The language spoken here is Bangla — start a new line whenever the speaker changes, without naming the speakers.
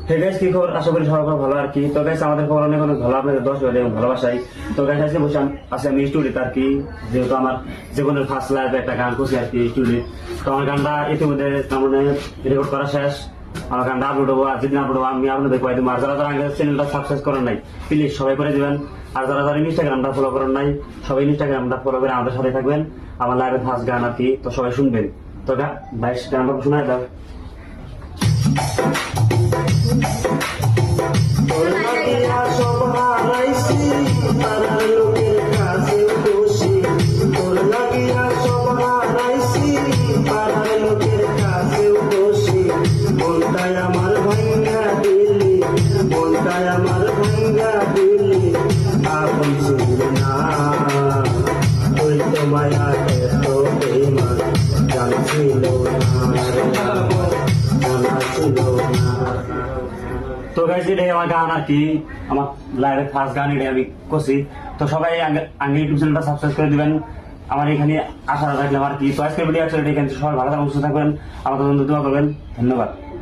হে গাইস, কি খবর? আশা করি সবার ভালো আর কি। তো গাইস, আমাদের খবর অনেক অনেক ভালো, আপনাদের দশ এবং ভালোবাসাই। তো গাইস, আজকে বসে আছি আমি স্টুডিওতে আর কি, যেহেতু আমার জীবনের ফার্স্ট লাইভে একটা গান করছি আর কি স্টুডিও। তো আমার গানটা ইতিমধ্যে মানে রেকর্ড করা শেষ। আমার গানটা আপলোড হবো, আর যদি আপলোড হবো আমি আপনাদের কয়ে দেবো। আর যারা যারা আগে চ্যানেলটা সাবস্ক্রাইব করেন নাই, প্লিজ সবাই করে দিবেন। আর যারা যারা ইনস্টাগ্রামটা ফলো করেন নাই, সবাই ইনস্টাগ্রামটা ফলো করে আমাদের সাথে থাকবেন। আমার লাইভের ফার্স্ট গান আর কি, তো সবাই শুনবেন। তো ভাই, গানটা শোনায় দাও। তোর লাগিয়া সব হারাইছি, পাড়ার লোকের কাছে দোষী। তোর লাগিয়া সব হারাইছি, পাড়ার লোকের কাছে দোষী। মনটাই আমার ভাঙ্গা দিলি, মনটাই আমার ভাঙ্গা দিলি। আপন ছিল না তুই, তো মায়া এত বেমান, জানছিল না, জানা ছিল না। তো গাইস, এটাই আমার গান আর কি, আমার লাইভের ফার্স্ট গান এটাই আমি করছি। তো সবাই আগে ইউটিউব চ্যানেলটা সাবস্ক্রাইব করে দিবেন। আমার এখানে আশা রাখলাম আর কি। তো আজকের ভিডিও আসলে এখানে সবাই ভালো থাকবেন, সুস্থ থাকবেন, আমাদের জন্য দোয়া করবেন। ধন্যবাদ।